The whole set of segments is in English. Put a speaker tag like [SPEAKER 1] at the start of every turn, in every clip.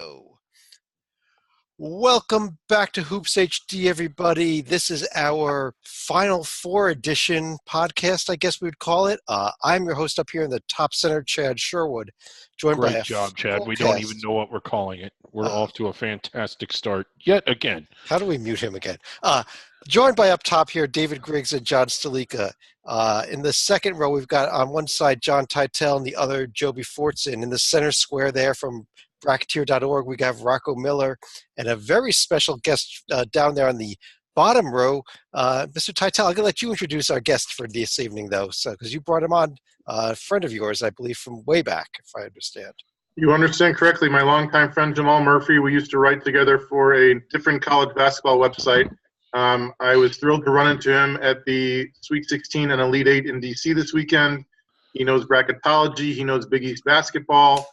[SPEAKER 1] go. Welcome back to Hoops HD, everybody. This is our Final Four edition podcast, I guess we would call it. I'm your host up here in the top center, Chad Sherwood. Joined by
[SPEAKER 2] Great job, Chad. We don't even know what we're calling it. We're off to a fantastic start yet again.
[SPEAKER 1] How do we mute him again? Joined by up top here, David Griggs and John Stalika. In the second row, we've got on one side John Teitel and the other Joby Fortson. In the center square there from Bracketeer.org, we got Rocco Miller and a very special guest down there on the bottom row. Mr. Teitel, I'm going to let you introduce our guest for this evening, though, because you brought him on, a friend of yours, I believe, from way back, if I understand.
[SPEAKER 3] You understand correctly. My longtime friend Jamal Murphy, we used to write together for a different college basketball website. I was thrilled to run into him at the Sweet 16 and Elite 8 in D.C. this weekend. He knows bracketology. He knows Big East basketball.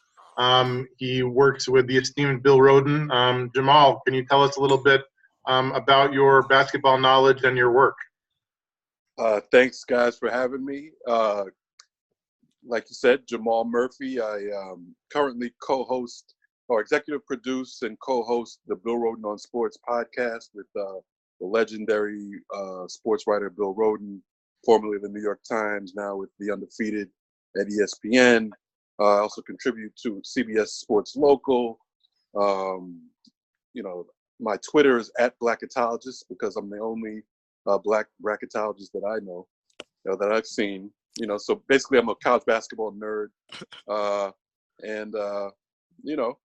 [SPEAKER 3] He works with the esteemed Bill Rhoden. Jamal, can you tell us a little bit about your basketball knowledge and your work?
[SPEAKER 4] Thanks, guys, for having me. Like you said, Jamal Murphy. I currently co-host or executive produce and co-host the Bill Rhoden on Sports podcast with the legendary sports writer Bill Rhoden, formerly of the New York Times, now with The Undefeated at ESPN. I also contribute to CBS Sports Local. My Twitter is @Blacketologist because I'm the only black bracketologist that I know, that I've seen. So basically I'm a college basketball nerd.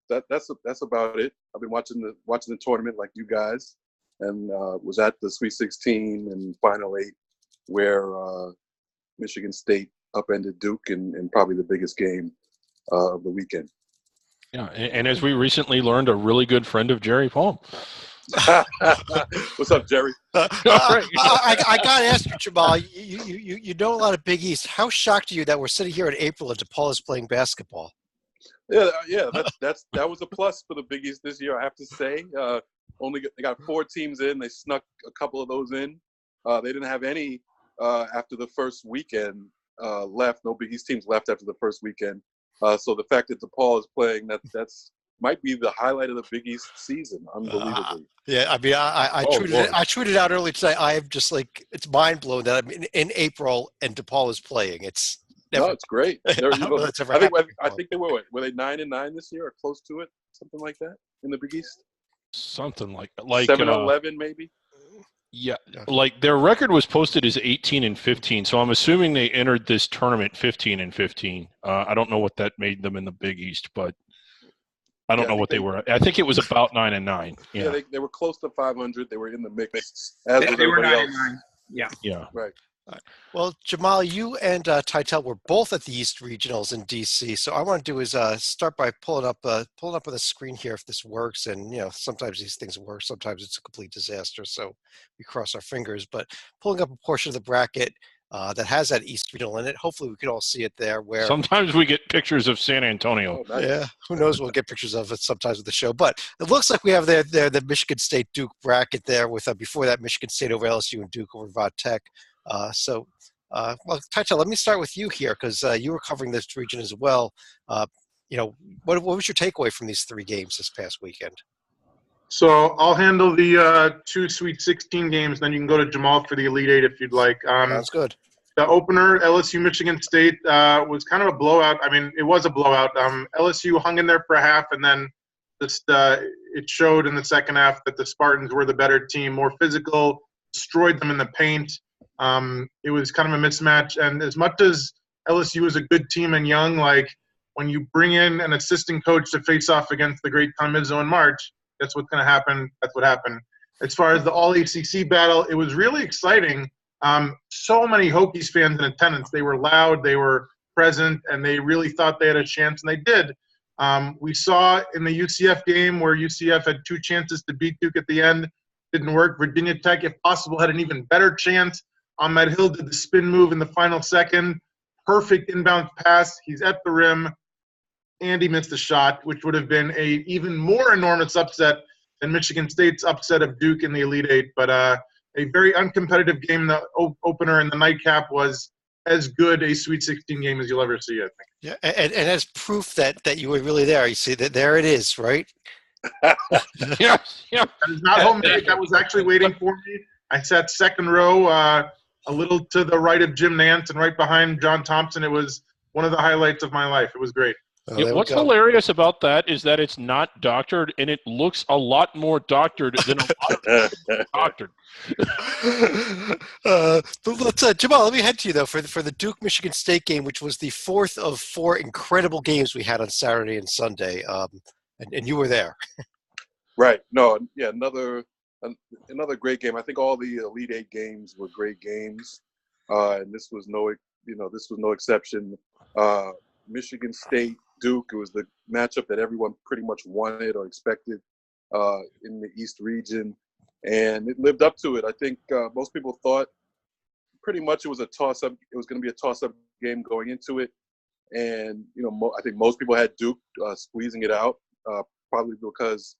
[SPEAKER 4] That's about it. I've been watching the tournament like you guys, and was at the Sweet 16 and Final 8 where Michigan State upended Duke in probably the biggest game of the weekend.
[SPEAKER 2] Yeah, and as we recently learned, a really good friend of Jerry Palm.
[SPEAKER 4] What's up, Jerry?
[SPEAKER 1] I got to ask you, Jamal, you know a lot of Big East. How shocked are you that we're sitting here in April and DePaul is playing basketball?
[SPEAKER 4] Yeah, that was a plus for the Big East this year, I have to say. They got 4 teams in. They snuck a couple of those in. They didn't have any after the first weekend left. No Big East teams left after the first weekend. So the fact that DePaul is playing, that's might be the highlight of the Big East season, unbelievably.
[SPEAKER 1] Yeah, I mean, I tweeted out earlier today. I am just like, it's mind blowing that I'm in April and DePaul is playing. It's
[SPEAKER 4] great. I think they were 9-9 this year or close to it, something like that in the Big East.
[SPEAKER 2] Something like
[SPEAKER 4] 7-11 maybe.
[SPEAKER 2] Yeah, like their record was posted as 18-15, so I'm assuming they entered this tournament 15-15. I don't know what that made them in the Big East, but I don't know what they were. I think it was about 9-9.
[SPEAKER 4] Yeah, they were close to 500. They were in the mix.
[SPEAKER 5] They were 9-9.
[SPEAKER 2] Yeah.
[SPEAKER 4] Right.
[SPEAKER 1] Well, Jamal, you and Teitel were both at the East Regionals in DC. So I want to do is start by pulling up on the screen here if this works. And sometimes these things work, sometimes it's a complete disaster. So we cross our fingers. But pulling up a portion of the bracket that has that East Regional in it. Hopefully, we can all see it there. Where
[SPEAKER 2] sometimes we get pictures of San Antonio.
[SPEAKER 4] Oh, nice.
[SPEAKER 1] Yeah, who knows? We'll get pictures of it sometimes with the show. But it looks like we have there the Michigan State Duke bracket there with before that Michigan State over LSU and Duke over Va Tech. Well, Teitel, let me start with you here because you were covering this region as well. What was your takeaway from these 3 games this past weekend?
[SPEAKER 3] So I'll handle the 2 Sweet 16 games, then you can go to Jamal for the Elite 8 if you'd like.
[SPEAKER 1] Sounds good.
[SPEAKER 3] The opener, LSU-Michigan State, was kind of a blowout. I mean, it was a blowout. LSU hung in there for a half, and then it showed in the second half that the Spartans were the better team, more physical, destroyed them in the paint. It was kind of a mismatch. And as much as LSU is a good team and young, like when you bring in an assistant coach to face off against the great Tom Izzo in March, that's what's going to happen. That's what happened. As far as the All-ACC battle, it was really exciting. So many Hokies fans in attendance. They were loud, they were present, and they really thought they had a chance, and they did. We saw in the UCF game where UCF had 2 chances to beat Duke at the end. Didn't work. Virginia Tech, if possible, had an even better chance. Ahmed Hill did the spin move in the final second. Perfect inbound pass. He's at the rim, and he missed a shot, which would have been a even more enormous upset than Michigan State's upset of Duke in the Elite 8. But a very uncompetitive game. The opener and the nightcap was as good a Sweet 16 game as you'll ever see, I think.
[SPEAKER 1] Yeah, and as proof that you were really there, you see that there it is, right?
[SPEAKER 2] Yeah.
[SPEAKER 3] That is not homemade. That was actually waiting for me. I sat second row, a little to the right of Jim Nance and right behind John Thompson. It was one of the highlights of my life. It was great.
[SPEAKER 1] Oh,
[SPEAKER 2] Yeah,
[SPEAKER 1] there we
[SPEAKER 2] what's
[SPEAKER 1] go.
[SPEAKER 2] hilarious about that is that it's not doctored, and it looks a lot more doctored than a lot of doctored.
[SPEAKER 1] But let's, Jamal, let me head to you, though, for the Duke-Michigan State game, which was the fourth of 4 incredible games we had on Saturday and Sunday, and you were there.
[SPEAKER 4] Right. No. Yeah. Another great game. I think all the Elite Eight games were great games, and this was no exception. Michigan State, Duke. It was the matchup that everyone pretty much wanted or expected in the East region, and it lived up to it. I think most people thought pretty much it was a toss-up. It was going to be a toss-up game going into it, and I think most people had Duke squeezing it out, probably because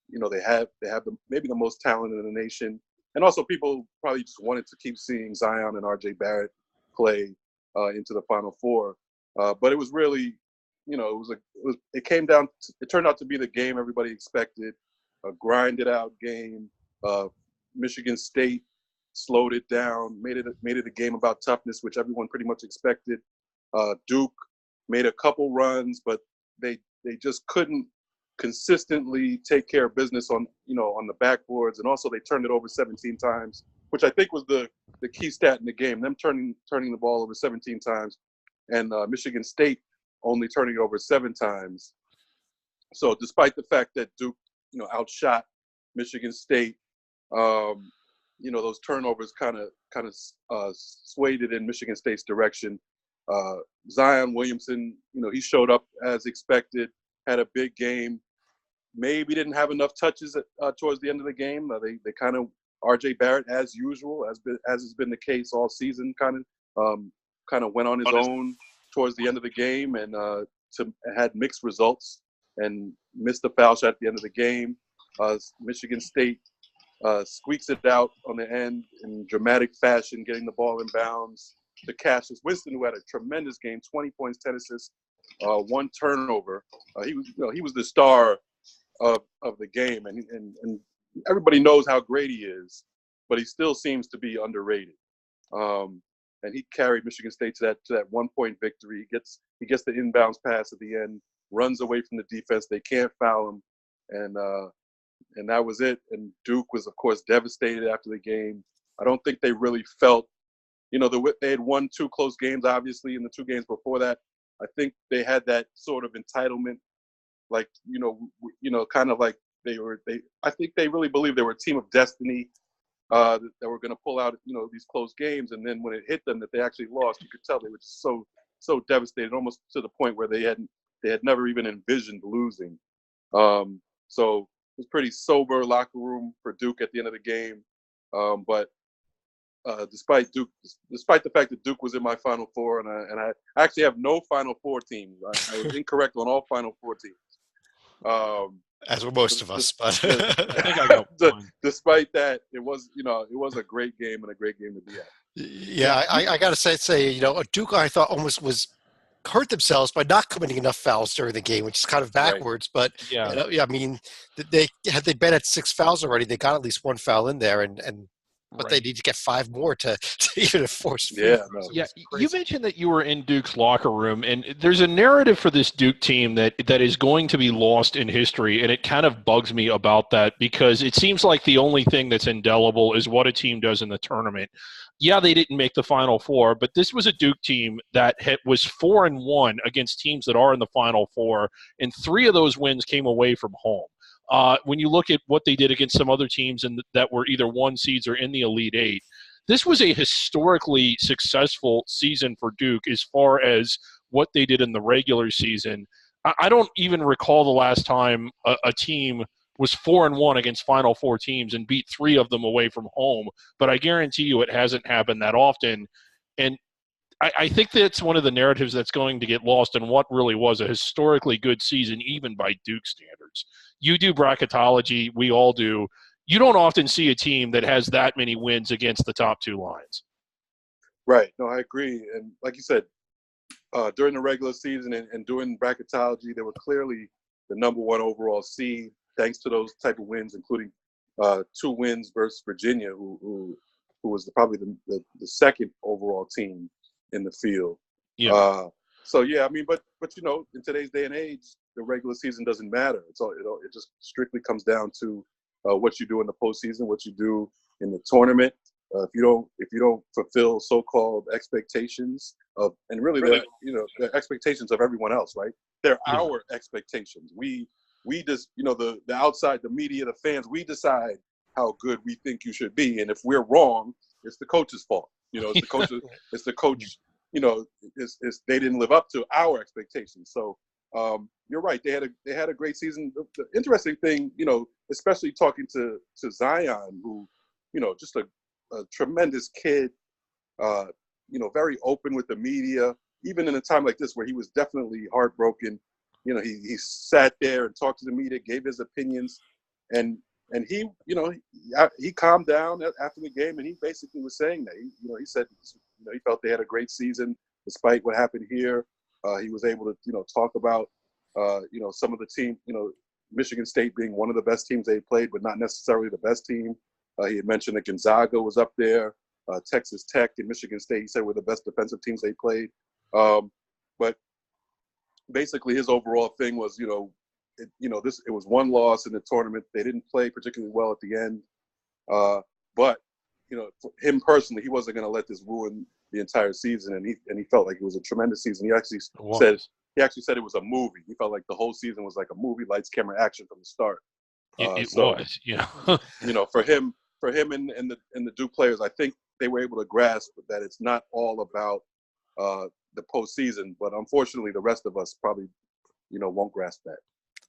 [SPEAKER 4] they have maybe the most talent in the nation, and also people probably just wanted to keep seeing Zion and R.J. Barrett play into the Final Four. But it was really, it turned out to be the game everybody expected, a grinded out game. Michigan State slowed it down, made it a game about toughness, which everyone pretty much expected. Duke made a couple runs, but they just couldn't consistently take care of business on the backboards, and also they turned it over 17 times, which I think was the key stat in the game. Them turning the ball over 17 times. And Michigan State only turning it over 7 times. So despite the fact that Duke, outshot Michigan State, those turnovers kind of swayed it in Michigan State's direction. Zion Williamson, he showed up as expected, had a big game. Maybe didn't have enough touches towards the end of the game. They kind of R.J. Barrett, as usual, as has been the case all season, kind of went on his own towards the end of the game and had mixed results and missed a foul shot at the end of the game. Michigan State squeaks it out on the end in dramatic fashion, getting the ball in bounds to Cassius Winston, who had a tremendous game, 20 points, 10 assists, 1 turnover. He was the star of the game, and everybody knows how great he is, but he still seems to be underrated. And he carried Michigan State to that 1-point victory. He gets the inbounds pass at the end, runs away from the defense. They can't foul him, and that was it. And Duke was, of course, devastated after the game. I don't think they really felt, they had won 2 close games, obviously, in the 2 games before that. I think they had that sort of entitlement, like kind of like I think they really believed they were a team of destiny. That were going to pull out, these close games, and then when it hit them that they actually lost, you could tell they were just so devastated, almost to the point where they had never even envisioned losing. So it was pretty sober locker room for Duke at the end of the game. But despite the fact that Duke was in my Final Four, and I actually have no Final Four teams. I was incorrect on all Final Four teams.
[SPEAKER 1] As were most of us, but
[SPEAKER 2] I think I got one.
[SPEAKER 4] Despite that, it was a great game and a great game to be at.
[SPEAKER 1] Yeah, I got to say, Duke, I thought almost was hurt themselves by not committing enough fouls during the game, which is kind of backwards. Right. But
[SPEAKER 2] yeah,
[SPEAKER 1] I mean, they been at 6 fouls already. They got at least 1 foul in there, but they need to get 5 more to even enforce.
[SPEAKER 4] Yeah,
[SPEAKER 2] you mentioned that you were in Duke's locker room, and there's a narrative for this Duke team that is going to be lost in history, and it kind of bugs me about that because it seems like the only thing that's indelible is what a team does in the tournament. Yeah, they didn't make the Final Four, but this was a Duke team that was 4-1 against teams that are in the Final Four, and 3 of those wins came away from home. When you look at what they did against some other teams that were either 1 seeds or in the Elite Eight, this was a historically successful season for Duke as far as what they did in the regular season. I don't even recall the last time a team was 4-1 against Final Four teams and beat 3 of them away from home, but I guarantee you it hasn't happened that often. And I think that's one of the narratives that's going to get lost in what really was a historically good season, even by Duke standards. You do bracketology, we all do. You don't often see a team that has that many wins against the top 2 lines.
[SPEAKER 4] Right. No, I agree. And like you said, during the regular season and during bracketology, they were clearly the number one overall seed, thanks to those type of wins, including 2 wins versus Virginia, who was probably the second overall team in the field.
[SPEAKER 2] Yeah.
[SPEAKER 4] So yeah, I mean, but in today's day and age, the regular season doesn't matter. It's all it just strictly comes down to what you do in the postseason, what you do in the tournament. If you don't fulfill so-called expectations of, and really the expectations of everyone else, right? They're our expectations. We just, the outside, the media, the fans, we decide how good we think you should be, and if we're wrong, it's the coach's fault. It's the coach. It's the coach. They didn't live up to our expectations. So you're right. They had a great season. The interesting thing, especially talking to Zion, who, just a tremendous kid, very open with the media, even in a time like this where he was definitely heartbroken. He sat there and talked to the media, gave his opinions, and he, he calmed down after the game, and he basically was saying that he said, he felt they had a great season despite what happened here. He was able to, talk about, some of the team, Michigan State being one of the best teams they played, but not necessarily the best team. He had mentioned that Gonzaga was up there, Texas Tech and Michigan State, he said, were the best defensive teams they played. But basically his overall thing was, it was one loss in the tournament. They didn't play particularly well at the end. But, for him personally, he wasn't going to let this ruin the entire season. And he felt like it was a tremendous season. He actually said it was a movie. He felt like the whole season was like a movie, lights, camera, action from the start.
[SPEAKER 2] It was, yeah.
[SPEAKER 4] For him and the Duke players, I think they were able to grasp that it's not all about the postseason, but unfortunately, the rest of us probably, won't grasp that.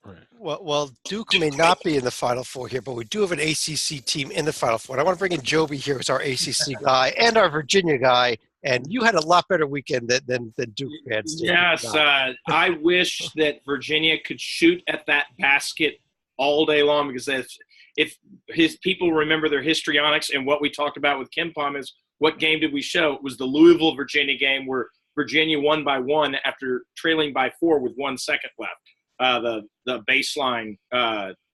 [SPEAKER 1] Right. Well, Duke may not be in the Final Four here, but we do have an ACC team in the Final Four. And I want to bring in Joby here as our ACC guy and our Virginia guy. And you had a lot better weekend than Duke fans did.
[SPEAKER 5] Yes, I wish that Virginia could shoot at that basket all day long, because if his people remember their histrionics and what we talked about with KenPom is what game did we show? It was the Louisville-Virginia game where Virginia won by 1 after trailing by 4 with 1 second left. The baseline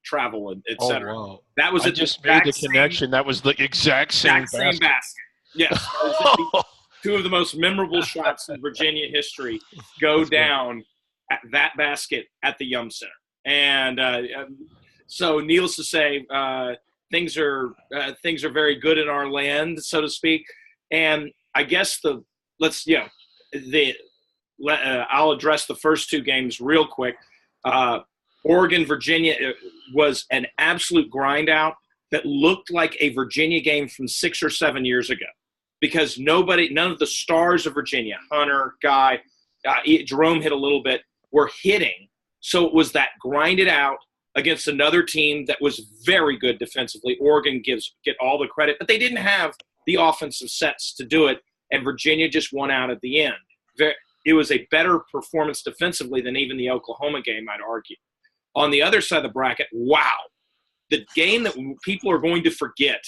[SPEAKER 5] travel, et cetera.
[SPEAKER 2] Oh, wow.
[SPEAKER 5] That was
[SPEAKER 2] I just made the connection. That was the exact same basket.
[SPEAKER 5] Yes. Two of the most memorable shots in Virginia history go down at that basket at the Yum Center. And so needless to say, things are very good in our land, so to speak. And I guess I'll address the first 2 games real quick. Oregon, Virginia was an absolute grind out that looked like a Virginia game from 6 or 7 years ago, because none of the stars of Virginia, Hunter, Guy, Jerome hit a little bit, were hitting. So it was that grinded out against another team that was very good defensively. Oregon get all the credit, but they didn't have the offensive sets to do it, and Virginia just won out at the end. It was a better performance defensively than even the Oklahoma game, I'd argue. On the other side of the bracket, wow, the game that people are going to forget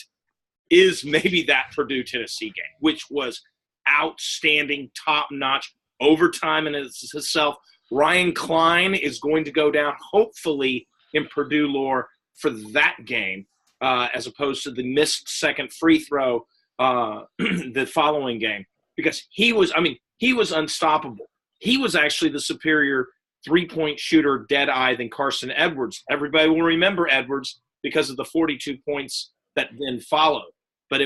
[SPEAKER 5] is maybe that Purdue-Tennessee game, which was outstanding, top-notch, overtime in itself. Ryan Klein is going to go down, hopefully, in Purdue lore for that game, as opposed to the missed second free throw the following game, because he was unstoppable. He was actually the superior three-point shooter, dead-eye, than Carson Edwards. Everybody will remember Edwards because of the 42 points that then followed. But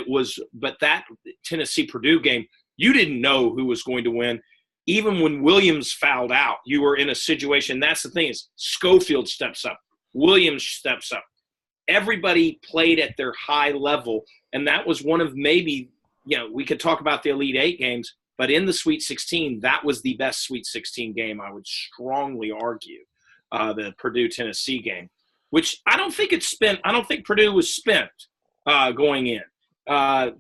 [SPEAKER 5] that Tennessee-Purdue game, you didn't know who was going to win. Even when Williams fouled out, you were in a situation. That's the thing, is Schofield steps up. Williams steps up. Everybody played at their high level, and that was one of maybe, we could talk about the Elite Eight games, but in the Sweet 16, that was the best Sweet 16 game, I would strongly argue, the Purdue-Tennessee game, which I don't think Purdue was spent going in.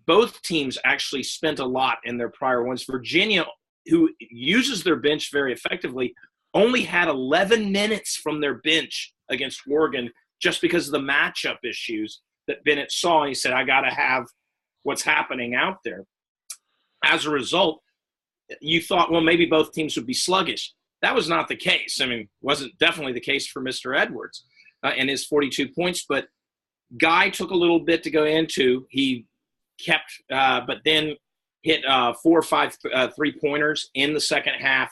[SPEAKER 5] Both teams actually spent a lot in their prior ones. Virginia, who uses their bench very effectively, only had 11 minutes from their bench against Oregon just because of the matchup issues that Bennett saw. He said, I got to have what's happening out there. as a result, you thought, well, maybe both teams would be sluggish. That was not the case. I mean, wasn't definitely the case for Mr. Edwards and his 42 points, but Guy took a little bit to go into. He kept, but then hit 4 or 5 3-pointers in the second half,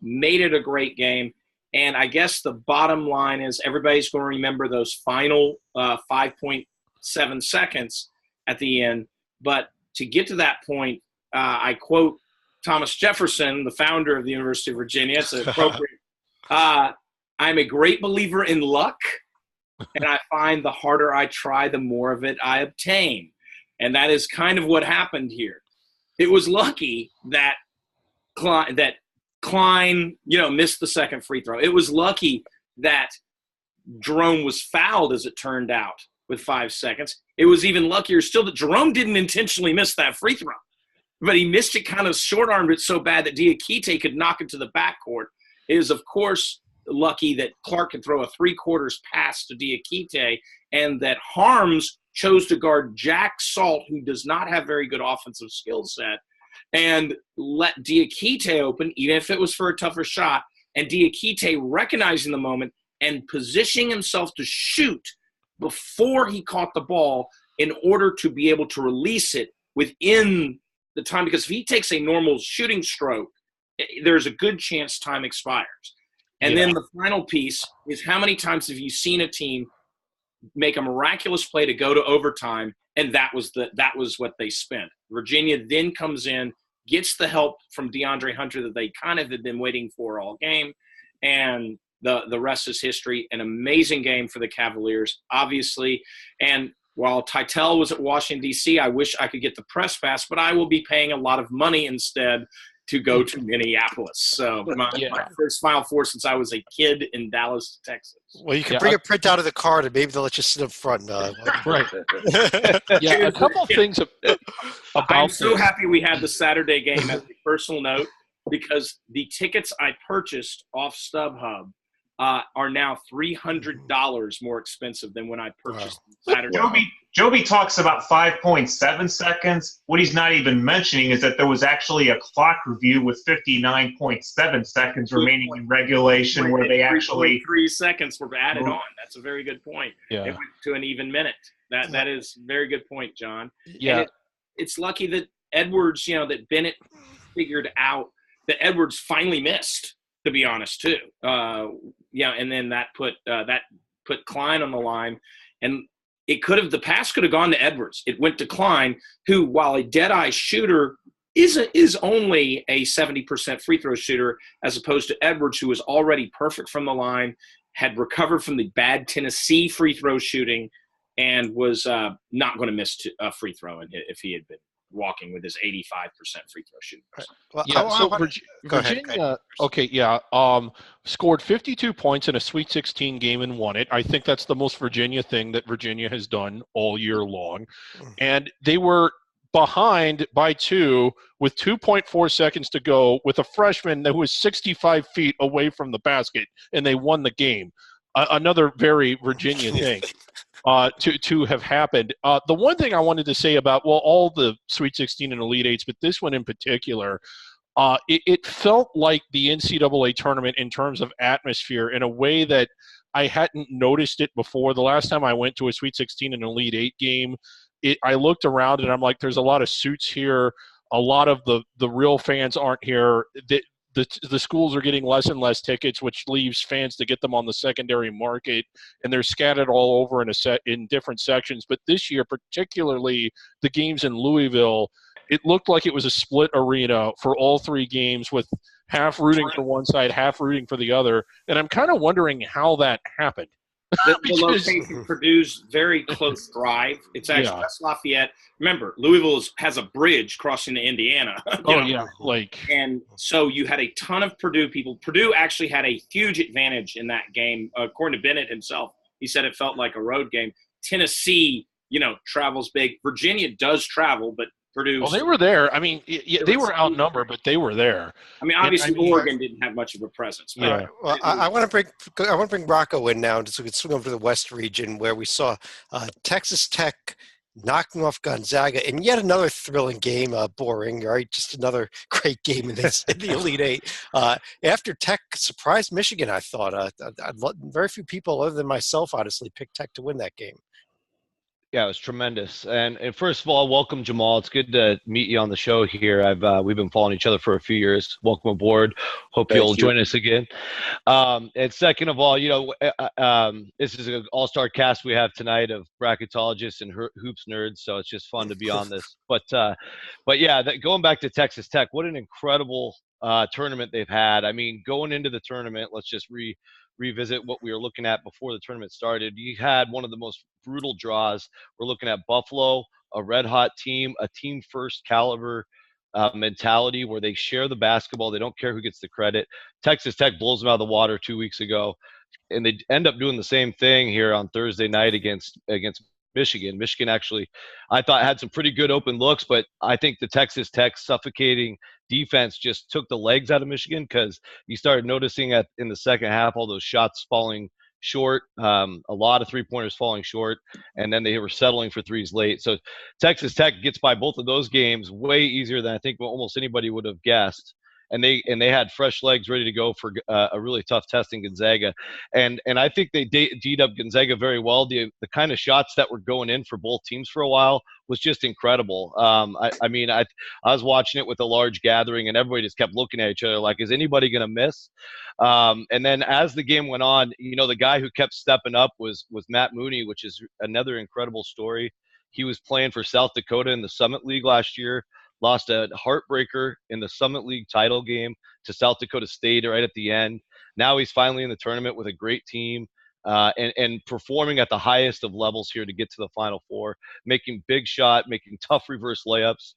[SPEAKER 5] made it a great game. And I guess the bottom line is everybody's going to remember those final 5.7 seconds at the end. But to get to that point, I quote Thomas Jefferson, the founder of the University of Virginia. It's appropriate. I'm a great believer in luck, and I find the harder I try, the more of it I obtain. And that is kind of what happened here. It was lucky that Klein, missed the second free throw. It was lucky that Jerome was fouled, as it turned out, with 5 seconds. It was even luckier still that Jerome didn't intentionally miss that free throw, but he missed it, kind of short-armed it so bad that Diakite could knock it to the backcourt. It is, of course, lucky that Clark could throw a 3/4 pass to Diakite, and that Harms chose to guard Jack Salt, who does not have very good offensive skill set, and let Diakite open, even if it was for a tougher shot. And Diakite recognizing the moment and positioning himself to shoot before he caught the ball in order to be able to release it within the time. Because if he takes a normal shooting stroke, there's a good chance time expires. And then the final piece is, how many times have you seen a team make a miraculous play to go to overtime, and that was what they spent. Virginia then comes in, gets the help from DeAndre Hunter that they kind of had been waiting for all game, and the rest is history. An amazing game for the Cavaliers, obviously. And while Titel was at Washington, D.C., I wish I could get the press pass, but I will be paying a lot of money instead to go to Minneapolis. So my first Final Four since I was a kid in Dallas, Texas.
[SPEAKER 1] Well, you can bring a print out of the card, and maybe they'll let you sit up front.
[SPEAKER 2] Right. A couple of things about
[SPEAKER 5] I'm so happy we had the Saturday game as a personal note, because the tickets I purchased off StubHub are now $300 more expensive than when I purchased Saturday.
[SPEAKER 6] Joby talks about 5.7 seconds. What he's not even mentioning is that there was actually a clock review with 59.7 seconds remaining in regulation, where they actually
[SPEAKER 5] 3 seconds were added on. That's a very good point.
[SPEAKER 2] Yeah.
[SPEAKER 5] It went to an even minute. That is a very good point, John.
[SPEAKER 2] Yeah.
[SPEAKER 5] And it's lucky that Edwards, that Bennett figured out that Edwards finally missed, to be honest, too. And then that put Klein on the line, and the pass could have gone to Edwards. It went to Klein, who, while a dead-eye shooter, is only a 70% free throw shooter, as opposed to Edwards, who was already perfect from the line, had recovered from the bad Tennessee free throw shooting, and was not going to miss a free throw if he had been walking with his 85% free throw shooting.
[SPEAKER 2] Virginia, scored 52 points in a Sweet 16 game and won it. I think that's the most Virginia thing that Virginia has done all year long. And they were behind by 2 with 2.4 seconds to go with a freshman that was 65 feet away from the basket, and they won the game. Another very Virginia thing. To have happened. The one thing I wanted to say about, all the Sweet 16 and Elite Eights, but this one in particular, it felt like the NCAA tournament in terms of atmosphere in a way that I hadn't noticed it before. The last time I went to a Sweet 16 and Elite Eight game, I looked around and I'm like, there's a lot of suits here. A lot of the real fans aren't here. The schools are getting less and less tickets, which leaves fans to get them on the secondary market, and they're scattered all over in different sections. But this year, particularly the games in Louisville, it looked like it was a split arena for all 3 games, with half rooting for one side, half rooting for the other. And I'm kind of wondering how that happened.
[SPEAKER 5] The location, Purdue's very close drive. It's actually West Lafayette. Remember, Louisville has a bridge crossing to Indiana. And so you had a ton of Purdue people. Purdue actually had a huge advantage in that game. According to Bennett himself, he said it felt like a road game. Tennessee, travels big. Virginia does travel, but Purdue.
[SPEAKER 2] Well, they were there. I mean, they were outnumbered, but they were there.
[SPEAKER 5] I mean, obviously, Oregon didn't have much of a presence.
[SPEAKER 1] But well, I want to bring Rocco in now, so we can swing over to the West region, where we saw Texas Tech knocking off Gonzaga in yet another thrilling game. Boring, right? Just another great game in the Elite Eight. After Tech surprised Michigan, I thought very few people other than myself, honestly, picked Tech to win that game.
[SPEAKER 7] Yeah, it was tremendous. And first of all, welcome, Jamal. It's good to meet you on the show here. We've been following each other for a few years. Welcome aboard. Hope you'll join us again. And second of all, this is an all-star cast we have tonight of bracketologists and hoops nerds, so it's just fun to be on this. But yeah, going back to Texas Tech, what an incredible tournament they've had. I mean, going into the tournament, let's just revisit what we were looking at before the tournament started. You had one of the most brutal draws. We're looking at Buffalo, a red-hot team, a team-first caliber mentality where they share the basketball. They don't care who gets the credit. Texas Tech blows them out of the water 2 weeks ago, and they end up doing the same thing here on Thursday night against Michigan. Michigan actually, I thought, had some pretty good open looks, but I think the Texas Tech suffocating defense just took the legs out of Michigan because you started noticing in the second half all those shots falling short, a lot of three-pointers falling short, and then they were settling for threes late. So Texas Tech gets by both of those games way easier than I think almost anybody would have guessed. And they had fresh legs ready to go for a really tough test in Gonzaga, and I think they D'd up Gonzaga very well. The kind of shots that were going in for both teams for a while was just incredible. I mean, I was watching it with a large gathering, and everybody just kept looking at each other like, is anybody going to miss? And then as the game went on, the guy who kept stepping up was Matt Mooney, which is another incredible story. He was playing for South Dakota in the Summit League last year. Lost a heartbreaker in the Summit League title game to South Dakota State right at the end. Now he's finally in the tournament with a great team and performing at the highest of levels here to get to the Final Four, making big shot, making tough reverse layups,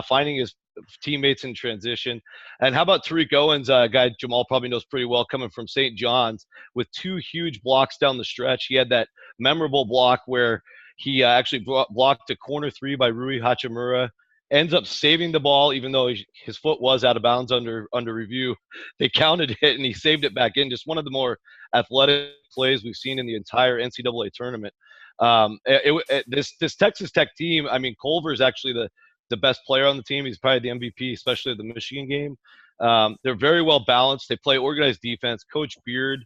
[SPEAKER 7] finding his teammates in transition. And how about Tariq Owens, a guy Jamal probably knows pretty well, coming from St. John's with 2 huge blocks down the stretch. He had that memorable block where he actually blocked a corner 3 by Rui Hachimura. Ends up saving the ball, even though his foot was out of bounds under review. They counted it, and he saved it back in. Just one of the more athletic plays we've seen in the entire NCAA tournament. This Texas Tech team, I mean, Culver is actually the best player on the team. He's probably the MVP, especially the Michigan game. They're very well balanced. They play organized defense. Coach Beard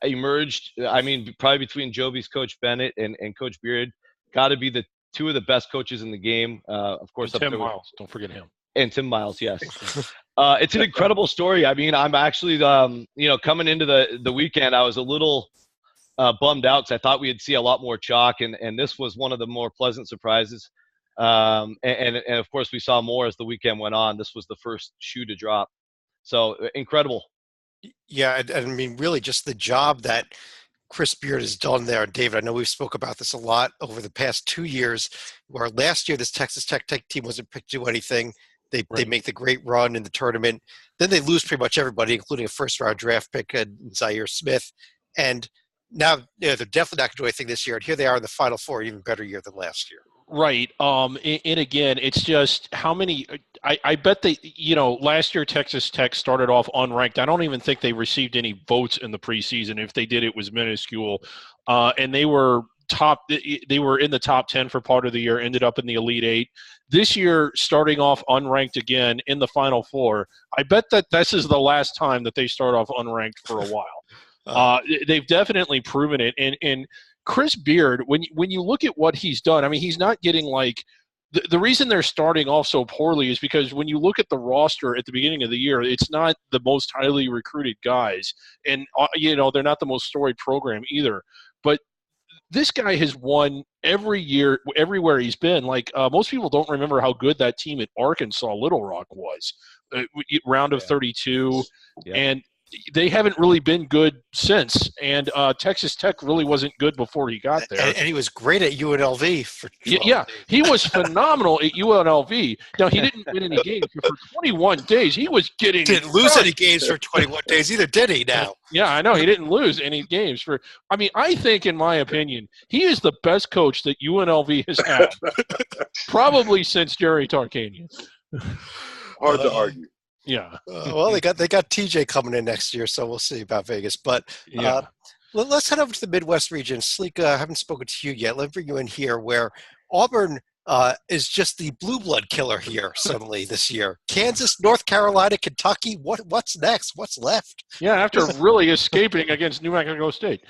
[SPEAKER 7] emerged, I mean, probably between Joby's Coach Bennett and Coach Beard, got to be the 2 of the best coaches in the game. Of course,
[SPEAKER 2] and Tim Miles. Don't forget him.
[SPEAKER 7] And Tim Miles, yes. It's an incredible story. I mean, I'm actually, coming into the weekend, I was a little bummed out because I thought we'd see a lot more chalk, and this was one of the more pleasant surprises. And of course, we saw more as the weekend went on. This was the first shoe to drop. So incredible.
[SPEAKER 1] Yeah, I mean, really just the job that Chris Beard has done there. David, I know we've spoke about this a lot over the past 2 years, where last year this Texas Tech team wasn't picked to do anything. They make the great run in the tournament. Then they lose pretty much everybody, including a first-round draft pick, Zaire Smith. And now they're definitely not going to do anything this year. And here they are in the Final Four, even better year than last year.
[SPEAKER 2] Right. And again, it's just how many – I bet they – last year Texas Tech started off unranked. I don't even think they received any votes in the preseason. If they did, it was minuscule. And they were they were in the top 10 for part of the year, ended up in the Elite Eight. This year, starting off unranked again in the Final Four, I bet that this is the last time that they start off unranked for a while. They've definitely proven it. And Chris Beard, when you look at what he's done, I mean, he's not getting like the reason they're starting off so poorly is because when you look at the roster at the beginning of the year, it's not the most highly recruited guys, and they're not the most storied program either. But this guy has won every year, everywhere he's been. Like most people don't remember how good that team at Arkansas Little Rock was, round of 32, and they haven't really been good since. And Texas Tech really wasn't good before he got there.
[SPEAKER 1] And he was great at UNLV for 12
[SPEAKER 2] yeah,
[SPEAKER 1] days.
[SPEAKER 2] he was phenomenal at UNLV. Now, he didn't win any games, but for 21 days, he was getting –
[SPEAKER 1] Didn't lose any games for 21 days either, did he now?
[SPEAKER 2] Yeah, I know. He didn't lose any games. I think, in my opinion, he is the best coach that UNLV has had, probably since Jerry Tarkanian.
[SPEAKER 4] Hard to argue.
[SPEAKER 2] Yeah.
[SPEAKER 1] Well, they got TJ coming in next year, so we'll see about Vegas. But let's head over to the Midwest region. Sleek, I haven't spoken to you yet. Let me bring you in here where Auburn is just the blue blood killer here suddenly this year. Kansas, North Carolina, Kentucky. What's next? What's left?
[SPEAKER 2] Yeah, after really escaping against New Mexico State.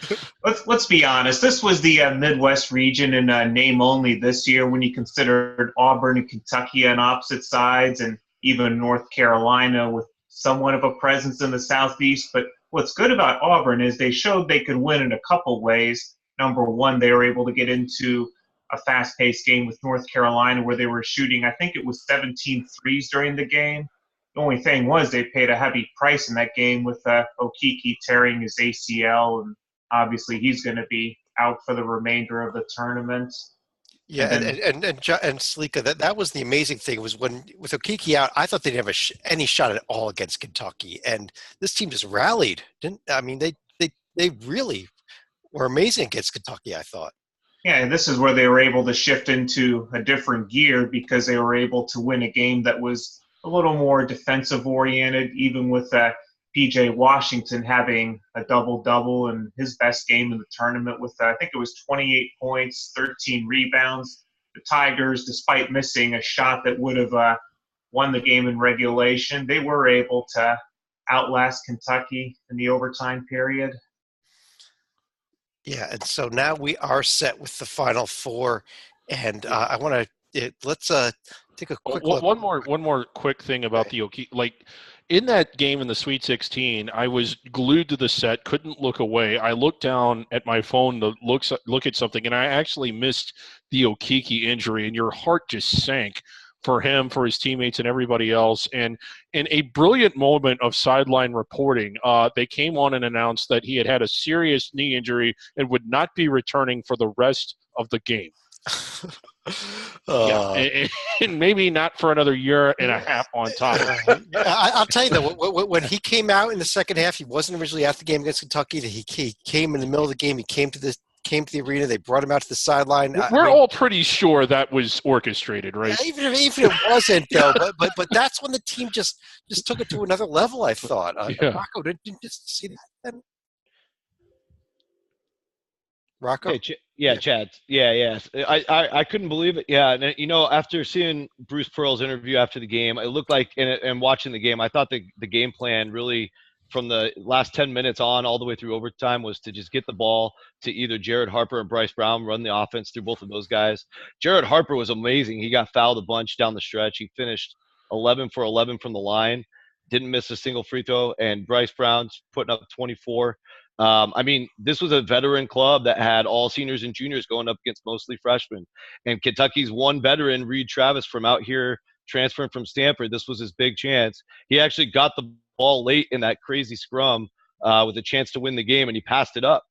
[SPEAKER 6] Let's be honest. This was the Midwest region in name only this year when you considered Auburn and Kentucky on opposite sides, and even North Carolina with somewhat of a presence in the Southeast. But what's good about Auburn is they showed they could win in a couple ways. Number one, they were able to get into a fast-paced game with North Carolina where they were shooting, I think it was 17 threes during the game. The only thing was they paid a heavy price in that game with Okeke tearing his ACL, and obviously he's going to be out for the remainder of the tournament.
[SPEAKER 1] Yeah, and Salika, that was the amazing thing was when with Okeke out, I thought they didn't have any shot at all against Kentucky, and this team just rallied. They really were amazing against Kentucky, I thought.
[SPEAKER 6] Yeah, and this is where they were able to shift into a different gear because they were able to win a game that was a little more defensive oriented, even with P.J. Washington having a double-double and his best game in the tournament with, I think it was 28 points, 13 rebounds. The Tigers, despite missing a shot that would have won the game in regulation, they were able to outlast Kentucky in the overtime period.
[SPEAKER 1] Yeah, and so now we are set with the Final Four, and I want to let's take a quick look.
[SPEAKER 2] One more quick thing about the Okeke. Like in that game in the Sweet 16, I was glued to the set, couldn't look away. I looked down at my phone to look at something, and I actually missed the Okeke injury, and your heart just sank for him, for his teammates, and everybody else. And in a brilliant moment of sideline reporting, they came on and announced that he had a serious knee injury and would not be returning for the rest of the game. And maybe not for another year and a half on top.
[SPEAKER 1] I'll tell you though, when he came out in the second half, he wasn't originally at the game against Kentucky. He came in the middle of the game. He came to the arena. They brought him out to the sideline.
[SPEAKER 2] We're all pretty sure that was orchestrated, right?
[SPEAKER 1] Yeah, even if it wasn't, though. But that's when the team just took it to another level. I thought. Rocco, didn't you just see that? Rocco.
[SPEAKER 7] Hey, Chad. Yeah. I couldn't believe it. Yeah, and after seeing Bruce Pearl's interview after the game, it looked like, and watching the game, I thought the game plan really, from the last 10 minutes on all the way through overtime, was to just get the ball to either Jared Harper and Bryce Brown, run the offense through both of those guys. Jared Harper was amazing. He got fouled a bunch down the stretch. He finished 11 for 11 from the line, didn't miss a single free throw, and Bryce Brown's putting up 24. This was a veteran club that had all seniors and juniors going up against mostly freshmen. And Kentucky's one veteran, Reed Travis, from out here transferring from Stanford, this was his big chance. He actually got the ball late in that crazy scrum with a chance to win the game, and he passed it up.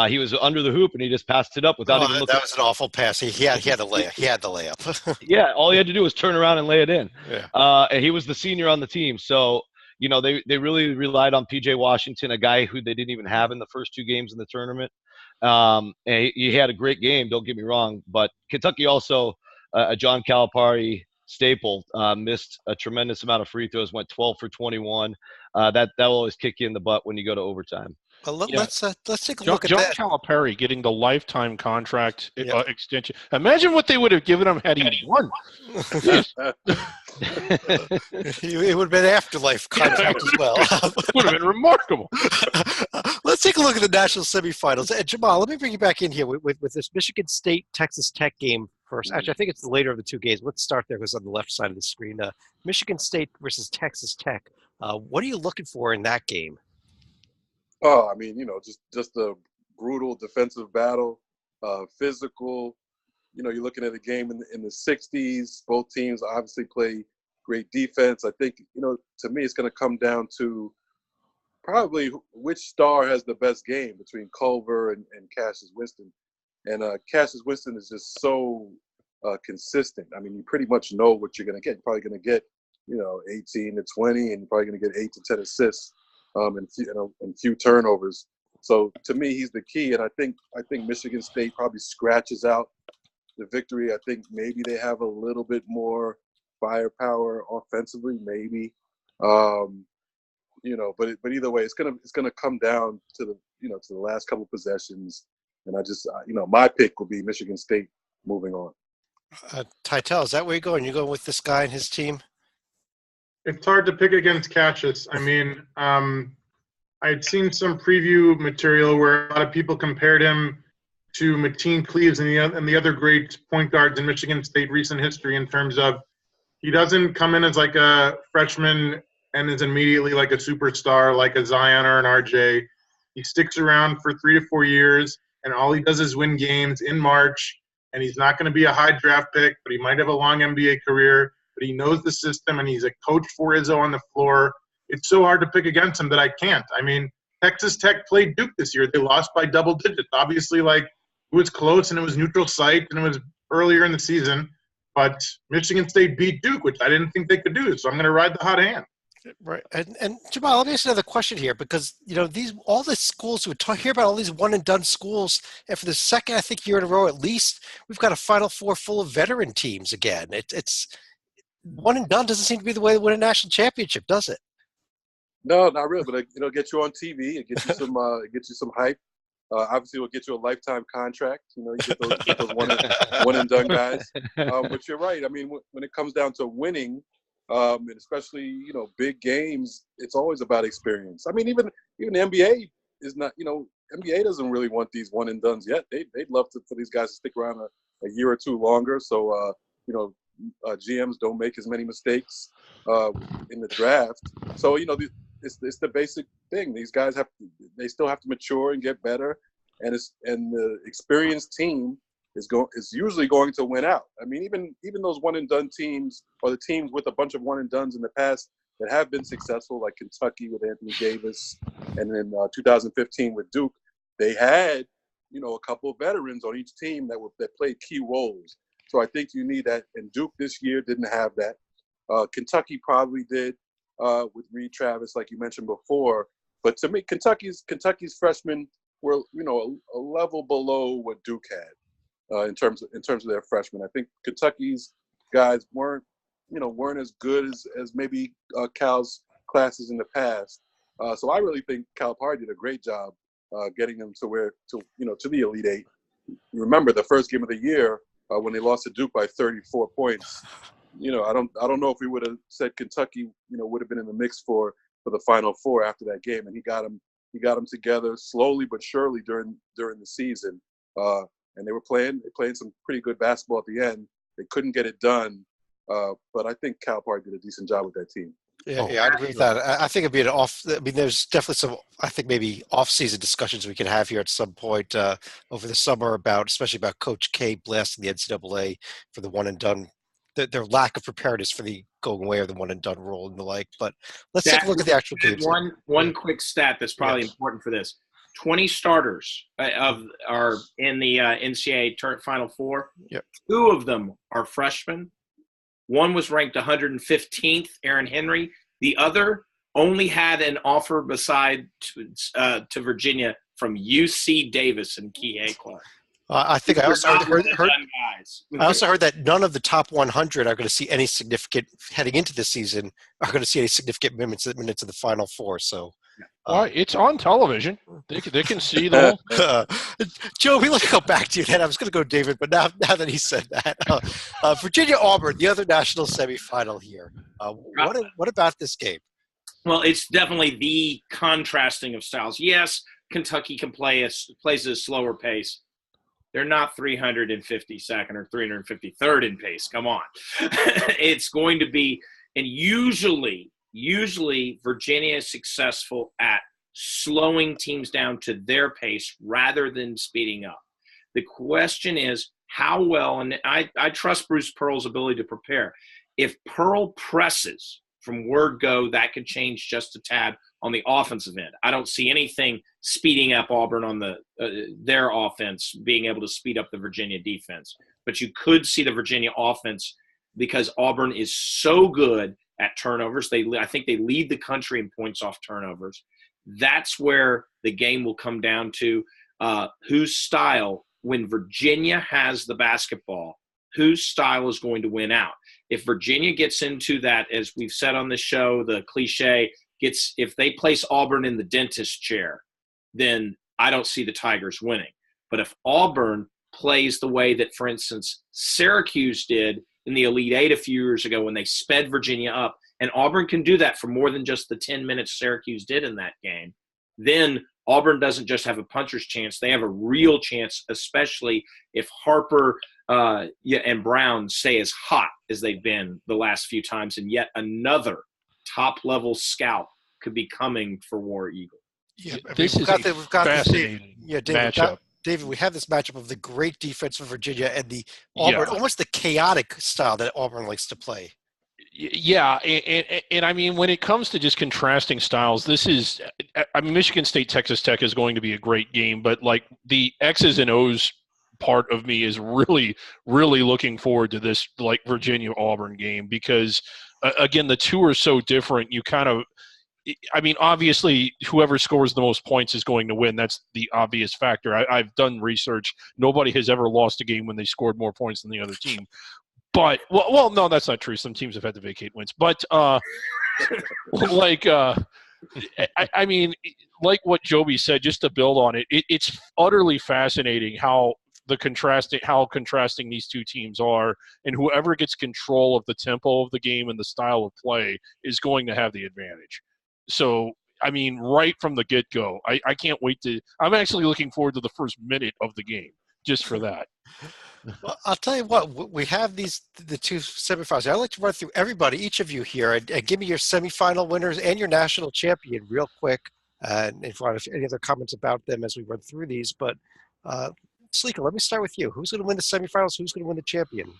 [SPEAKER 7] He was under the hoop, and he just passed it up without even looking.
[SPEAKER 1] That was an awful pass. He had the layup. He had the layup.
[SPEAKER 7] Yeah, all he had to do was turn around and lay it in.
[SPEAKER 1] Yeah.
[SPEAKER 7] And he was the senior on the team. So, they really relied on P.J. Washington, a guy who they didn't even have in the first two games in the tournament. And he had a great game, don't get me wrong. But Kentucky also, a John Calipari staple, missed a tremendous amount of free throws, went 12 for 21. That will always kick you in the butt when you go to overtime.
[SPEAKER 1] Well, let's take a look at that.
[SPEAKER 2] John Calipari getting the lifetime contract extension. Imagine what they would have given him had he won.
[SPEAKER 1] It would have been afterlife contract as well.
[SPEAKER 2] Would have been remarkable.
[SPEAKER 1] Let's take a look at the national semifinals. And Jamal, let me bring you back in here with this Michigan State Texas Tech game first. Actually, I think it's the later of the two games. Let's start there because on the left side of the screen, Michigan State versus Texas Tech. What are you looking for in that game?
[SPEAKER 4] Oh, just a brutal defensive battle, physical. You're looking at a game in the 60s. Both teams obviously play great defense. I think, to me, it's going to come down to probably which star has the best game between Culver and Cassius Winston. And Cassius Winston is just so consistent. You pretty much know what you're going to get. You're probably going to get, 18 to 20, and you're probably going to get 8 to 10 assists and few turnovers. So to me, he's the key. And I think Michigan State probably scratches out the victory. I think maybe they have a little bit more firepower offensively, maybe. But either way, it's gonna come down to the last couple possessions. And I just my pick will be Michigan State moving on.
[SPEAKER 1] Titel, is that where you're going? You're going with this guy and his team?
[SPEAKER 3] It's hard to pick against Cassius. I mean, I'd seen some preview material where a lot of people compared him to Mateen Cleaves and the other great point guards in Michigan State recent history in terms of he doesn't come in as like a freshman and is immediately like a superstar like a Zion or an RJ. He sticks around for 3 to 4 years, and all he does is win games in March, and he's not going to be a high draft pick, but he might have a long NBA career, but he knows the system, and he's a coach for Izzo on the floor. It's so hard to pick against him that I can't. I mean, Texas Tech played Duke this year. They lost by double digits. Obviously, like, it was close, and it was neutral site, and it was earlier in the season. But Michigan State beat Duke, which I didn't think they could do. So I'm going to ride the hot hand.
[SPEAKER 1] Right. And Jamal, let me ask another question here because, all the schools, we hear about all these one and done schools. And for the second, I think, year in a row, at least, we've got a Final Four full of veteran teams again. It's one and done doesn't seem to be the way to win a national championship, does it?
[SPEAKER 4] No, not really. But it'll get you on TV. It gets you some hype. Obviously, it'll get you a lifetime contract. You get those one and done guys. But you're right. I mean, when it comes down to winning, and especially big games, it's always about experience. I mean, even the NBA is not. NBA doesn't really want these one and dones yet. They'd love for these guys to stick around a year or two longer. So GMs don't make as many mistakes in the draft. So it's the basic thing. These guys they still have to mature and get better, and the experienced team is usually going to win out. I mean, even those one and done teams or the teams with a bunch of one and dones in the past that have been successful, like Kentucky with Anthony Davis, and then 2015 with Duke, they had a couple of veterans on each team that played key roles. So I think you need that, and Duke this year didn't have that. Kentucky probably did with Reed Travis, like you mentioned before. But to me, Kentucky's freshmen were a level below what Duke had in terms of their freshmen. I think Kentucky's guys weren't as good as maybe Cal's classes in the past. So I really think Calipari did a great job getting them to the Elite Eight. You remember the first game of the year when they lost to Duke by 34 points. I don't know if we would have said Kentucky would have been in the mix for the Final Four after that game, and he got them together slowly but surely during the season. And they were playing some pretty good basketball at the end. They couldn't get it done, but I think Calipari did a decent job with that team.
[SPEAKER 1] Yeah, I agree with that. I think it'd be there's definitely some, I think maybe off-season discussions we can have here at some point over the summer especially about Coach K blasting the NCAA for the one and done, their lack of preparedness for the going away of the one and done rule and the like. But let's take a look at the actual games.
[SPEAKER 5] One quick stat that's probably important for this: 20 starters are in the NCAA Final Four.
[SPEAKER 1] Yep.
[SPEAKER 5] 2 of them are freshmen. One was ranked 115th, Aaron Henry. The other only had an offer beside to Virginia from UC Davis and Kihei Clark.
[SPEAKER 1] I think I also heard that none of the top 100 are going to see any significant heading into this season are going to see any significant minutes of the Final Four. So.
[SPEAKER 2] It's on television. They can see the whole.
[SPEAKER 1] Joe, let me go back to you then. I was going to go David, but now that he said that. Virginia-Auburn, the other national semifinal here. What about this game?
[SPEAKER 5] Well, it's definitely the contrasting of styles. Yes, Kentucky can plays at a slower pace. They're not 352nd or 353rd in pace. Come on. It's going to be – and usually Virginia is successful at slowing teams down to their pace rather than speeding up. The question is how well, and I trust Bruce Pearl's ability to prepare. If Pearl presses from word go, that could change just a tad on the offensive end. I don't see anything speeding up Auburn on their offense, being able to speed up the Virginia defense. But you could see the Virginia offense because Auburn is so good at turnovers. I think they lead the country in points off turnovers. That's where the game will come down to whose style, when Virginia has the basketball, whose style is going to win out. If Virginia gets into that, as we've said on the show, the cliche, if they place Auburn in the dentist chair, then I don't see the Tigers winning. But if Auburn plays the way that, for instance, Syracuse did in the Elite Eight a few years ago when they sped Virginia up, and Auburn can do that for more than just the 10 minutes Syracuse did in that game, then Auburn doesn't just have a puncher's chance. They have a real chance, especially if Harper and Brown stay as hot as they've been the last few times, and yet another top-level scout could be coming for War Eagle.
[SPEAKER 2] Yeah, this is a fascinating matchup.
[SPEAKER 1] David, we have this matchup of the great defense of Virginia and the Auburn, almost the chaotic style that Auburn likes to play.
[SPEAKER 2] Yeah, and I mean, when it comes to just contrasting styles, Michigan State, Texas Tech is going to be a great game, but like the X's and O's part of me is really, really looking forward to this, like Virginia Auburn game, because again, the two are so different. You kind of, I mean, obviously, whoever scores the most points is going to win. That's the obvious factor. I've done research. Nobody has ever lost a game when they scored more points than the other team. But well, no, that's not true. Some teams have had to vacate wins. But I mean, like what Joby said, just to build on it, it's utterly fascinating how contrasting these two teams are, and whoever gets control of the tempo of the game and the style of play is going to have the advantage. So, I mean, right from the get-go, I can't wait to – I'm actually looking forward to the first minute of the game just for that.
[SPEAKER 1] Well, I'll tell you what, we have the two semifinals. I'd like to run through everybody, each of you here, and give me your semifinal winners and your national champion real quick. And if you have any other comments about them as we run through these. But, Salika, let me start with you. Who's going to win the semifinals? Who's going to win the champion?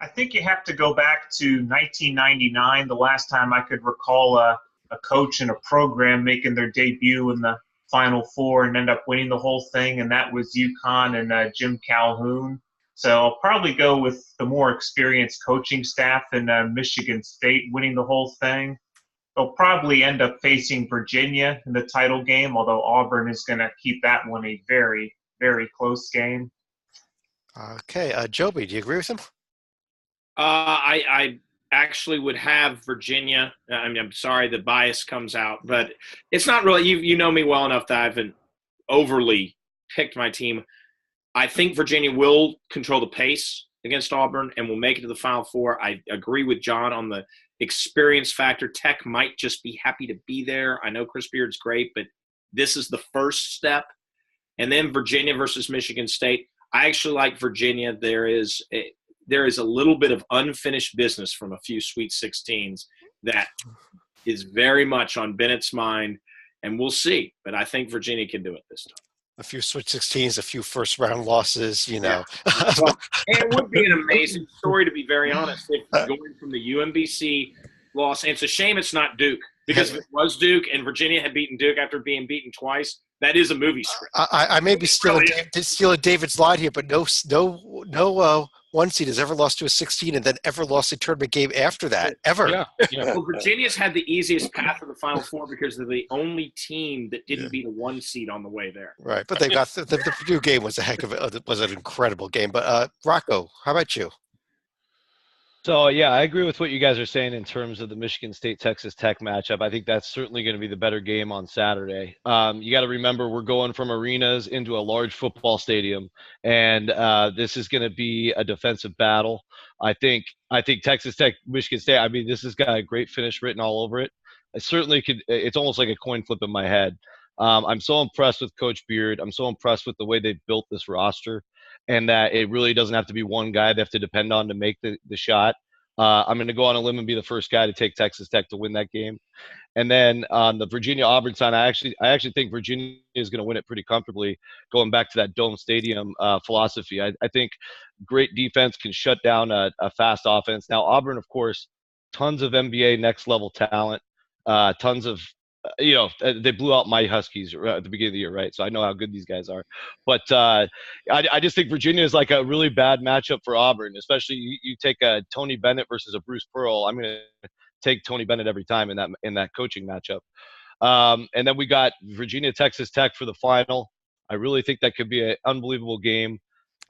[SPEAKER 6] I think you have to go back to 1999, the last time I could recall a coach and a program making their debut in the Final Four and end up winning the whole thing, and that was UConn and Jim Calhoun. So I'll probably go with the more experienced coaching staff in Michigan State winning the whole thing. They'll probably end up facing Virginia in the title game, although Auburn is going to keep that one a very, very close game.
[SPEAKER 1] Okay. Joby, do you agree with him?
[SPEAKER 5] I actually would have Virginia. I mean, I'm sorry the bias comes out, but it's not really – you know me well enough that I haven't overly picked my team. I think Virginia will control the pace against Auburn and will make it to the Final Four. I agree with John on the experience factor. Tech might just be happy to be there. I know Chris Beard's great, but this is the first step. And then Virginia versus Michigan State. I actually like Virginia. There is a little bit of unfinished business from a few Sweet 16s that is very much on Bennett's mind, and we'll see. But I think Virginia can do it this time.
[SPEAKER 1] A few Sweet 16s, a few first-round losses, you know.
[SPEAKER 5] Yeah. Well, and it would be an amazing story, to be very honest, if going from the UMBC loss. And it's a shame it's not Duke, because if it was Duke and Virginia had beaten Duke after being beaten twice, that is a movie script.
[SPEAKER 1] I may be stealing David's line here, but no one seed has ever lost to a 16 and then ever lost a tournament game after that, ever.
[SPEAKER 2] Yeah.
[SPEAKER 5] Well, Virginia's had the easiest path to the Final Four because they're the only team that didn't beat a one seed on the way there.
[SPEAKER 1] Right, but they got the Purdue game was was an incredible game. But Rocco, how about you?
[SPEAKER 7] So, yeah, I agree with what you guys are saying in terms of the Michigan State-Texas Tech matchup. I think that's certainly going to be the better game on Saturday. You got to remember we're going from arenas into a large football stadium, and this is going to be a defensive battle. I think Texas Tech, Michigan State, I mean, this has got a great finish written all over it. I certainly could – it's almost like a coin flip in my head. I'm so impressed with Coach Beard. I'm so impressed with the way they built this roster, and that it really doesn't have to be one guy they have to depend on to make the shot. I'm going to go on a limb and be the first guy to take Texas Tech to win that game. And then on the Virginia-Auburn side, I actually think Virginia is going to win it pretty comfortably, going back to that Dome Stadium philosophy. I think great defense can shut down a fast offense. Now, Auburn, of course, tons of NBA next-level talent, tons of they blew out my Huskies at the beginning of the year, right? So I know how good these guys are. But I just think Virginia is like a really bad matchup for Auburn, especially you take a Tony Bennett versus a Bruce Pearl. I'm going to take Tony Bennett every time in that coaching matchup. And then we got Virginia, Texas Tech for the final. I really think that could be an unbelievable game.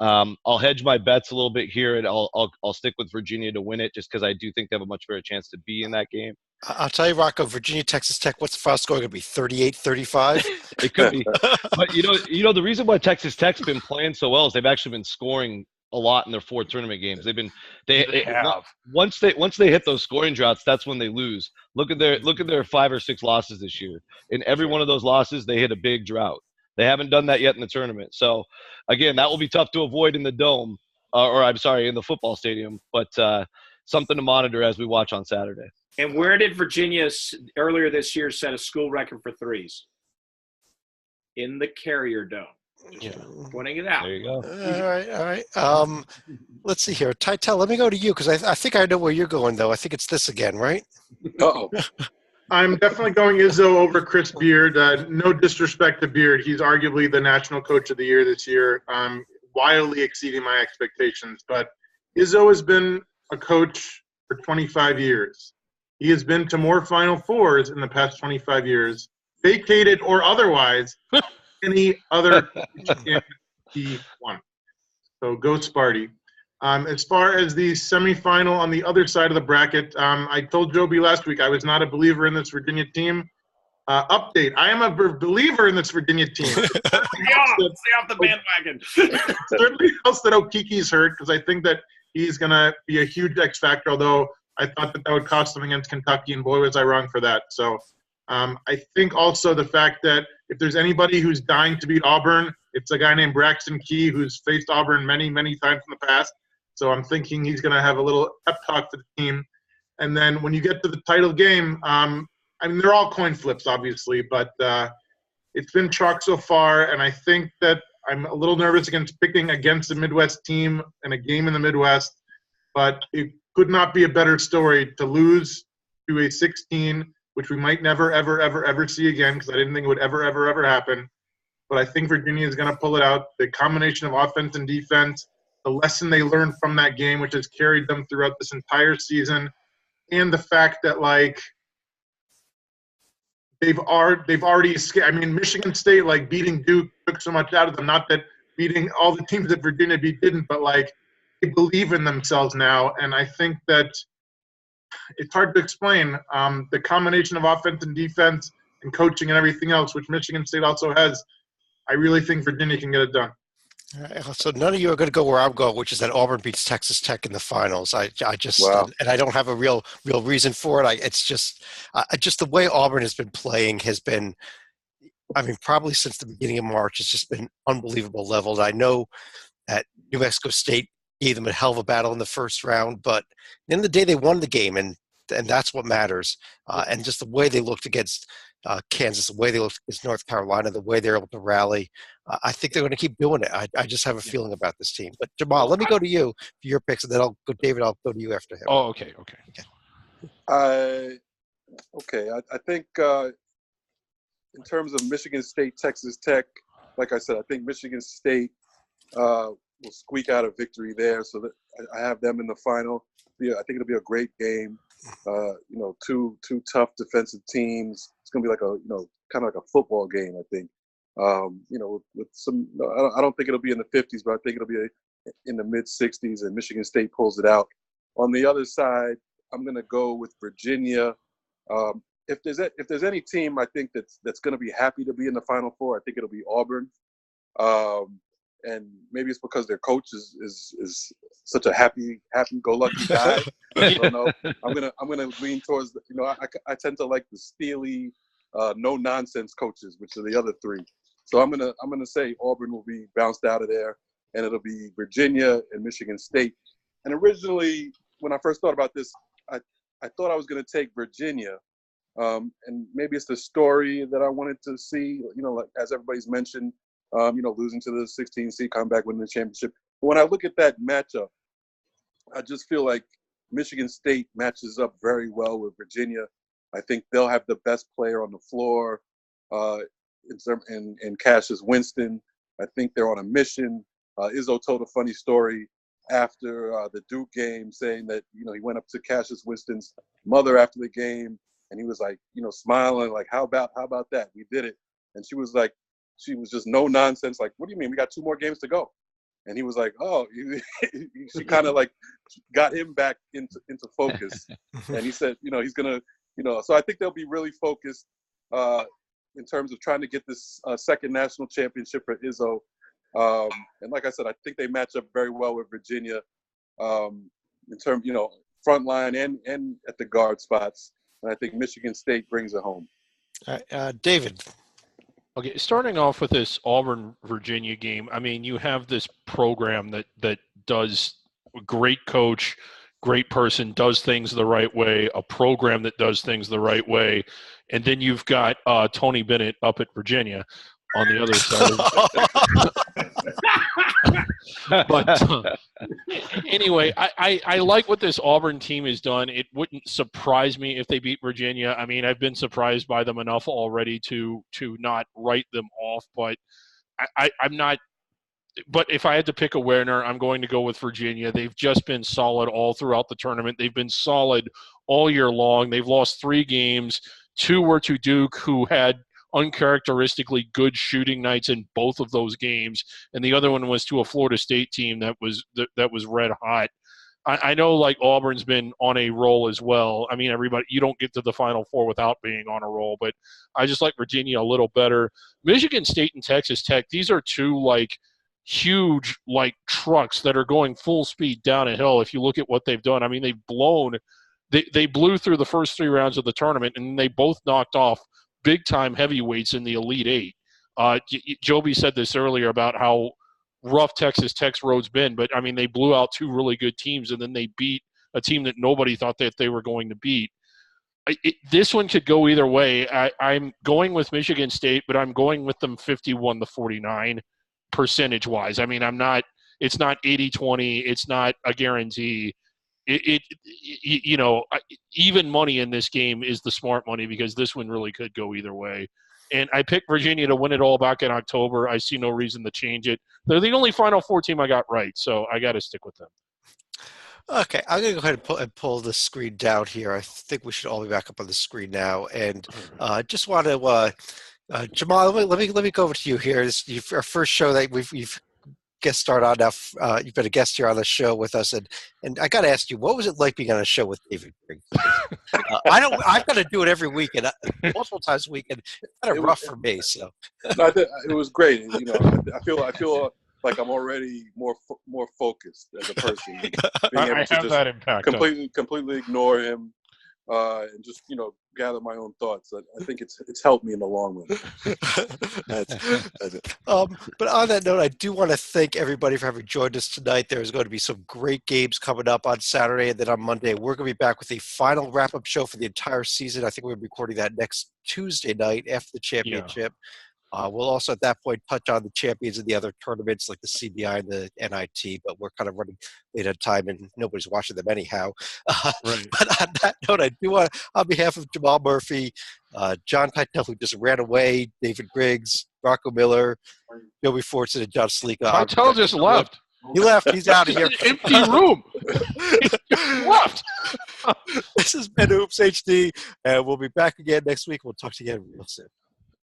[SPEAKER 7] I'll hedge my bets a little bit here, and I'll stick with Virginia to win it just because I do think they have a much better chance to be in that game.
[SPEAKER 1] I'll tell you, Rocco, Virginia, Texas Tech, what's the final score going to be, 38-35?
[SPEAKER 7] It could be. But, the reason why Texas Tech's been playing so well is they've actually been scoring a lot in their 4 tournament games. They have. Once they hit those scoring droughts, that's when they lose. Look at their 5 or 6 losses this year. In every one of those losses, they hit a big drought. They haven't done that yet in the tournament. So, again, that will be tough to avoid in the dome, in the football stadium. But something to monitor as we watch on Saturday.
[SPEAKER 5] And where did Virginia earlier this year set a school record for threes? In the Carrier Dome. Just pointing it out.
[SPEAKER 7] There you go.
[SPEAKER 1] All right. Let's see here. Titel, let me go to you because I think I know where you're going, though. I think it's this again, right?
[SPEAKER 4] Uh-oh.
[SPEAKER 3] I'm definitely going Izzo over Chris Beard. No disrespect to Beard. He's arguably the national coach of the year this year, wildly exceeding my expectations. But Izzo has been a coach for 25 years. He has been to more Final Fours in the past 25 years, vacated or otherwise, any other coach in D1. So go Sparty. As far as the semifinal on the other side of the bracket, I told Joby last week I was not a believer in this Virginia team. Update, I am a believer in this Virginia team.
[SPEAKER 5] Stay off the bandwagon.
[SPEAKER 3] Certainly else that Okiki's hurt because I think that he's going to be a huge X factor, although I thought that would cost them against Kentucky, and boy, was I wrong for that. So I think also the fact that if there's anybody who's dying to beat Auburn, it's a guy named Braxton Key who's faced Auburn many, many times in the past. So I'm thinking he's going to have a little pep talk for the team. And then when you get to the title game, they're all coin flips, obviously, but it's been chalk so far, and I think that I'm a little nervous picking against the Midwest team in a game in the Midwest, but it could not be a better story to lose to a 16, which we might never, ever, ever, ever see again because I didn't think it would ever, ever, ever happen. But I think Virginia is going to pull it out. The combination of offense and defense, the lesson they learned from that game, which has carried them throughout this entire season, and the fact that, they've already escaped. Michigan State, beating Duke took so much out of them. Not that beating all the teams that Virginia beat didn't, but, they believe in themselves now. And I think that it's hard to explain the combination of offense and defense and coaching and everything else, which Michigan State also has. I really think Virginia can get it done.
[SPEAKER 1] All right, so none of you are going to go where I'm going, which is that Auburn beats Texas Tech in the finals. I just
[SPEAKER 4] Wow.
[SPEAKER 1] And I don't have a real reason for it. It's just the way Auburn has been playing has been, probably since the beginning of March, it's just been unbelievable level. And I know that New Mexico State gave them a hell of a battle in the first round, but at the end of the day, they won the game, and that's what matters. And just the way they looked against Kansas, the way they looked against North Carolina, the way they're able to rally, I think they're going to keep doing it. I just have a feeling about this team. But Jamal, let me go to you for your picks, and then David, I'll go to you after him.
[SPEAKER 2] Oh, okay.
[SPEAKER 4] I think in terms of Michigan State, Texas Tech, like I said, I think Michigan State will squeak out a victory there. So that I have them in the final. I think it'll be a great game. Two tough defensive teams. It's going to be kind of like a football game, I think. With some, I don't think it'll be in the 50s, but I think it'll be in the mid 60s, and Michigan State pulls it out. On the other side, I'm going to go with Virginia. If there's any team I think that's going to be happy to be in the Final Four, I think it'll be Auburn. And maybe it's because their coach is such a happy-go-lucky guy. I don't know. I'm gonna lean towards I tend to like the steely, no-nonsense coaches, which are the other three. So I'm gonna say Auburn will be bounced out of there, and it'll be Virginia and Michigan State. And originally, when I first thought about this, I thought I was gonna take Virginia, and maybe it's the story that I wanted to see. As everybody's mentioned. Losing to the 16 seed, come back winning the championship. But when I look at that matchup, I just feel like Michigan State matches up very well with Virginia. I think they'll have the best player on the floor in Cassius Winston. I think they're on a mission. Izzo told a funny story after the Duke game saying that, he went up to Cassius Winston's mother after the game, and he was smiling, how about that? We did it. And she was just no nonsense. What do you mean? We got 2 more games to go. And he was like, oh, she kind of got him back into focus. And he said, he's going to So I think they'll be really focused in terms of trying to get this second national championship for Izzo. And like I said, I think they match up very well with Virginia in terms, front line and at the guard spots. And I think Michigan State brings it home.
[SPEAKER 1] David.
[SPEAKER 2] Okay, starting off with this Auburn-Virginia game, I mean, you have this program that does great coach, great person, does things the right way, a program that does things the right way, and then you've got Tony Bennett up at Virginia on the other side. But anyway, I like what this Auburn team has done. It wouldn't surprise me if they beat Virginia. I mean, I've been surprised by them enough already to not write them off, but I'm not. But if I had to pick a winner, I'm going to go with Virginia. They've just been solid all throughout the tournament. They've been solid all year long. They've lost 3 games. 2 were to Duke, who had uncharacteristically good shooting nights in both of those games, and the other one was to a Florida State team that was red hot. I know, like, Auburn's been on a roll as well. I mean, everybody, you don't get to the Final Four without being on a roll, but I just like Virginia a little better. Michigan State and Texas Tech, these are 2 like huge like trucks that are going full speed down a hill. If you look at what they've done, I mean, they blew through the first 3 rounds of the tournament, and they both knocked off big-time heavyweights in the Elite 8. Joby said this earlier about how rough Texas Tech's road's been, but, I mean, they blew out 2 really good teams, and then they beat a team that nobody thought that they were going to beat. This one could go either way. I'm going with Michigan State, but I'm going with them 51-49 percentage-wise. I mean, it's not 80-20. It's not a guarantee. Even money in this game is the smart money, because this one really could go either way. And I picked Virginia to win it all back in October. I see no reason to change it. They're the only Final Four team I got right, so I got to stick with them.
[SPEAKER 1] Okay, I'm going to go ahead and pull the screen down here. I think we should all be back up on the screen now. And just want to, Jamal, let me go over to you here. This is our first show that we've guest starred on now. You've been a guest here on the show with us, and I got to ask you, what was it like being on a show with David Griggs? I've got to do it every week, and multiple times a week, and it's kind of rough for me. So
[SPEAKER 4] no, it was great. I feel like I'm already more focused as a person. Being able to
[SPEAKER 2] that impact.
[SPEAKER 4] Completely ignore him. And just gather my own thoughts. I think it's helped me in the long run.
[SPEAKER 1] That's it. But on that note, I do want to thank everybody for having joined us tonight. There's going to be some great games coming up on Saturday, and then on Monday we're going to be back with a final wrap-up show for the entire season. I think we're recording that next Tuesday night after the championship. We'll also at that point touch on the champions of the other tournaments like the CBI and the NIT, but we're kind of running late on time and nobody's watching them anyhow.
[SPEAKER 2] Right.
[SPEAKER 1] But on that note, I do want to, on behalf of Jamal Murphy, John Titel, who just ran away, David Griggs, Rocco Miller, Joby Fortson, and John Salika.
[SPEAKER 2] Titel just left.
[SPEAKER 1] He left. He's out of here.
[SPEAKER 2] Empty room. He left.
[SPEAKER 1] This has been Oops HD, and we'll be back again next week. We'll talk to you again real soon.